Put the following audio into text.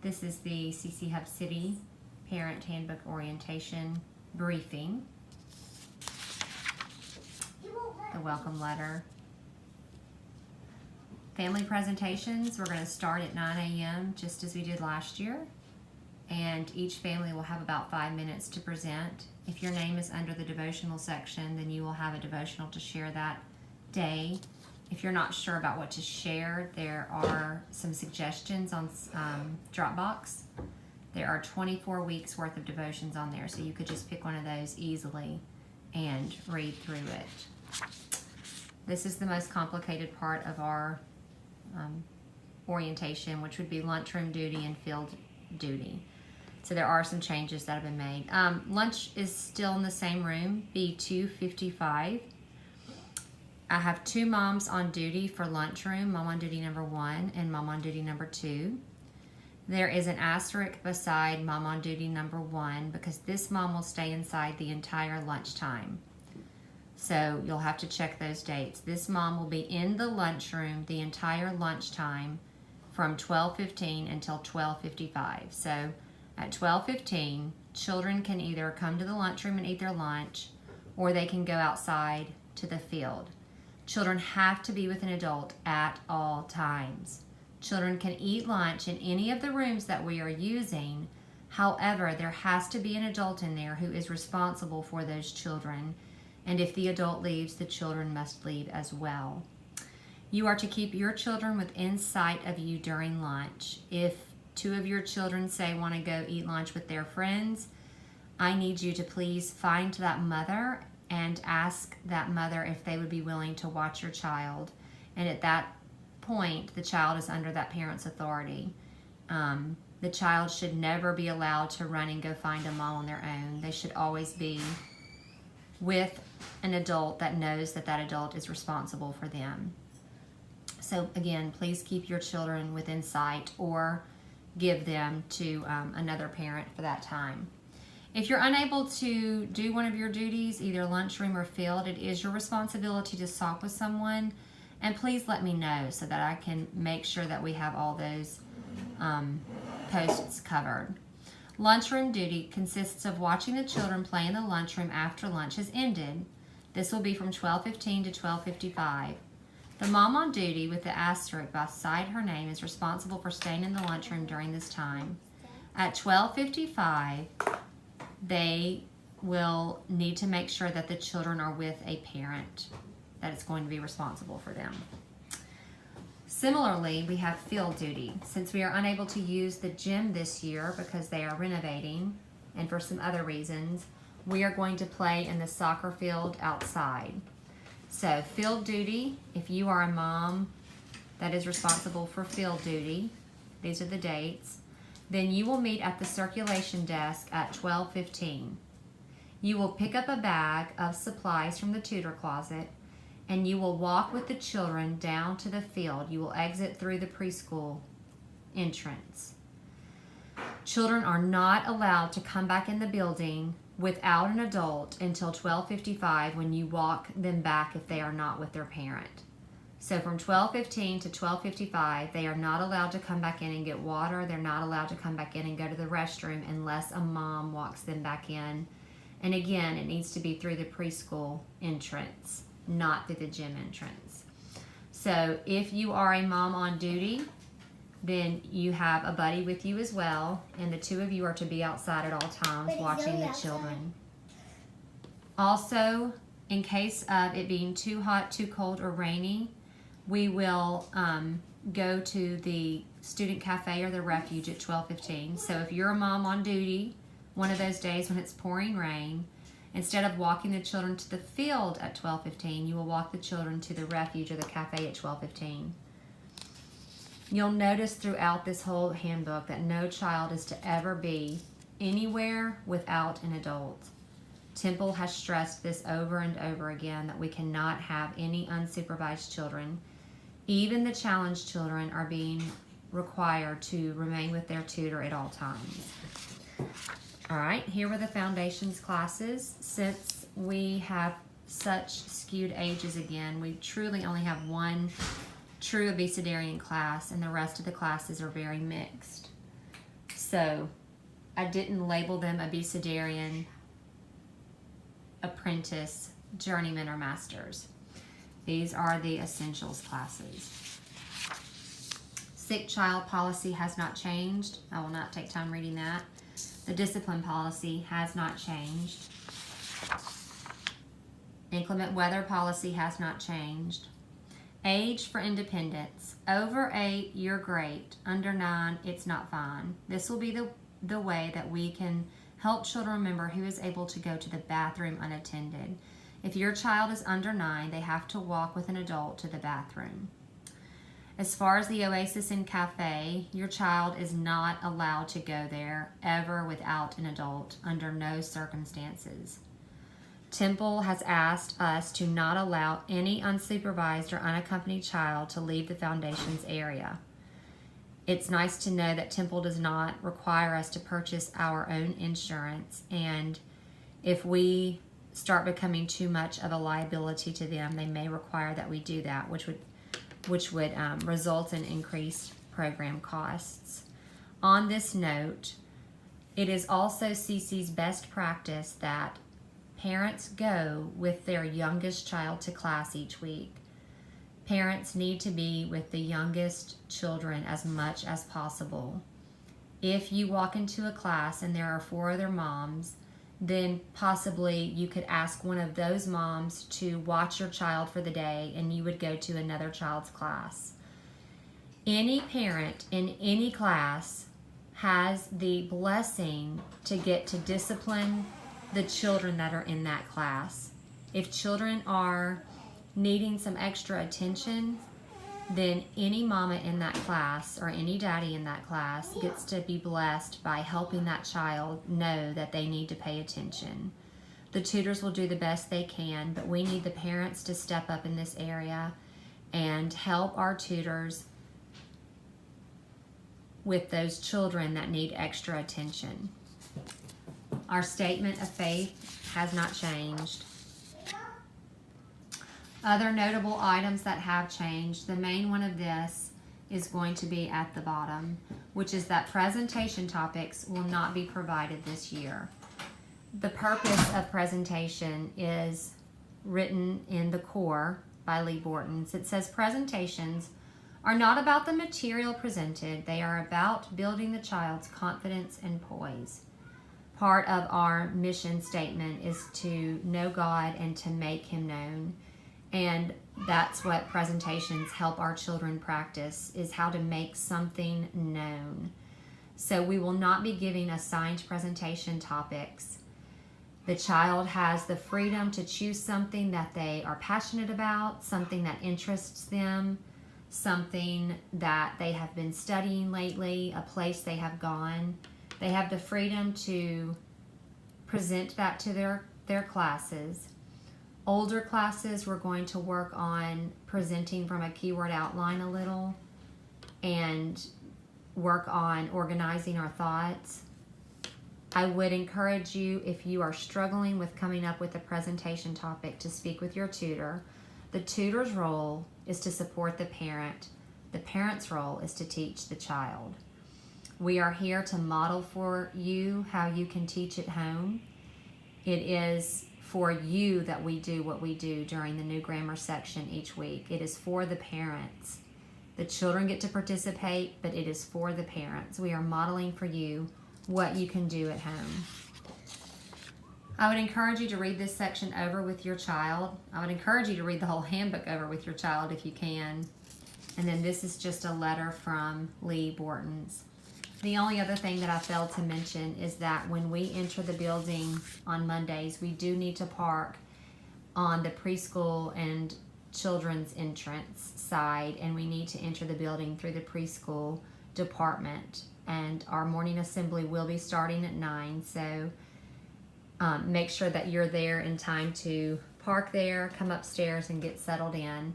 This is the CC Hub City Parent Handbook Orientation Briefing. The welcome letter. Family presentations, we're going to start at 9 a.m. just as we did last year. And each family will have about 5 minutes to present. If your name is under the devotional section, then you will have a devotional to share that day. If you're not sure about what to share, there are some suggestions on Dropbox. There are 24 weeks worth of devotions on there, so you could just pick one of those easily and read through it. This is the most complicated part of our orientation, which would be lunchroom duty and field duty. So there are some changes that have been made. Lunch is still in the same room, B255. I have 2 moms on duty for lunchroom, mom on duty number 1 and mom on duty number 2. There is an asterisk beside mom on duty number 1 because this mom will stay inside the entire lunchtime. So you'll have to check those dates. This mom will be in the lunchroom the entire lunchtime from 12:15 until 12:55. So at 12:15, children can either come to the lunchroom and eat their lunch, or they can go outside to the field. Children have to be with an adult at all times. Children can eat lunch in any of the rooms that we are using. However, there has to be an adult in there who is responsible for those children. And if the adult leaves, the children must leave as well. You are to keep your children within sight of you during lunch. If 2 of your children say want to go eat lunch with their friends, I need you to please find that mother and ask that mother if they would be willing to watch your child. And at that point, the child is under that parent's authority. The child should never be allowed to run and go find a mom on their own. They should always be with an adult that knows that that adult is responsible for them. So again, please keep your children within sight or give them to another parent for that time. If you're unable to do one of your duties, either lunchroom or field, it is your responsibility to talk with someone, and please let me know so that I can make sure that we have all those posts covered. Lunchroom duty consists of watching the children play in the lunchroom after lunch has ended. This will be from 12:15 to 12:55. The mom on duty with the asterisk beside her name is responsible for staying in the lunchroom during this time. At 12:55, they will need to make sure that the children are with a parent that is going to be responsible for them. Similarly, we have field duty. Since we are unable to use the gym this year because they are renovating and for some other reasons, we are going to play in the soccer field outside. So field duty, if you are a mom that is responsible for field duty, these are the dates, then you will meet at the circulation desk at 12:15. You will pick up a bag of supplies from the tutor closet, and you will walk with the children down to the field. You will exit through the preschool entrance. Children are not allowed to come back in the building without an adult until 12:55 when you walk them back if they are not with their parent. So from 12:15 to 12:55, they are not allowed to come back in and get water. They're not allowed to come back in and go to the restroom unless a mom walks them back in. And again, it needs to be through the preschool entrance, not through the gym entrance. So if you are a mom on duty, then you have a buddy with you as well, and the 2 of you are to be outside at all times watching the children. Also, in case of it being too hot, too cold, or rainy, we will go to the student cafe or the refuge at 12:15. So if you're a mom on duty one of those days when it's pouring rain, instead of walking the children to the field at 12:15, you will walk the children to the refuge or the cafe at 12:15. You'll notice throughout this whole handbook that no child is to ever be anywhere without an adult. Temple has stressed this over and over again, that we cannot have any unsupervised children. Even the challenged children are being required to remain with their tutor at all times. All right, here were the foundations classes. Since we have such skewed ages again, we truly only have one true obesitarian class, and the rest of the classes are very mixed. So I didn't label them abecedarian, apprentice, journeyman, or masters. These are the essentials classes. Sick child policy has not changed. I will not take time reading that. The discipline policy has not changed. Inclement weather policy has not changed. Age for independence. Over 8, you're great. Under 9, it's not fine. This will be the way that we can help children remember who is able to go to the bathroom unattended. If your child is under 9, they have to walk with an adult to the bathroom. As far as the Oasis and Cafe, your child is not allowed to go there ever without an adult, under no circumstances. Temple has asked us to not allow any unsupervised or unaccompanied child to leave the Foundation's area. It's nice to know that Temple does not require us to purchase our own insurance, and if we start becoming too much of a liability to them, they may require that we do that, which would result in increased program costs. On this note, it is also CC's best practice that parents go with their youngest child to class each week. Parents need to be with the youngest children as much as possible. If you walk into a class and there are 4 other moms, then possibly you could ask one of those moms to watch your child for the day, and you would go to another child's class. Any parent in any class has the blessing to get to discipline the children that are in that class. If children are needing some extra attention, then any mama in that class or any daddy in that class gets to be blessed by helping that child know that they need to pay attention. The tutors will do the best they can, but we need the parents to step up in this area and help our tutors with those children that need extra attention. Our statement of faith has not changed. Other notable items that have changed, the main one of this is going to be at the bottom, which is that presentation topics will not be provided this year. The purpose of presentation is written in the core by Lee Bortons. It says presentations are not about the material presented, they are about building the child's confidence and poise. Part of our mission statement is to know God and to make Him known. And that's what presentations help our children practice, is how to make something known. So we will not be giving assigned presentation topics. The child has the freedom to choose something that they are passionate about, something that interests them, something that they have been studying lately, a place they have gone. They have the freedom to present that to their classes. Older classes, we're going to work on presenting from a keyword outline a little and work on organizing our thoughts. I would encourage you, if you are struggling with coming up with a presentation topic, to speak with your tutor. The tutor's role is to support the parent. The parent's role is to teach the child. We are here to model for you how you can teach at home. It is for you that we do what we do during the new grammar section each week. It is for the parents. The children get to participate, but it is for the parents. We are modeling for you what you can do at home. I would encourage you to read this section over with your child. I would encourage you to read the whole handbook over with your child if you can. And then this is just a letter from Lee Bortons. The only other thing that I failed to mention is that when we enter the building on Mondays, we do need to park on the preschool and children's entrance side, and we need to enter the building through the preschool department. And our morning assembly will be starting at 9, so make sure that you're there in time to park there, come upstairs, and get settled in.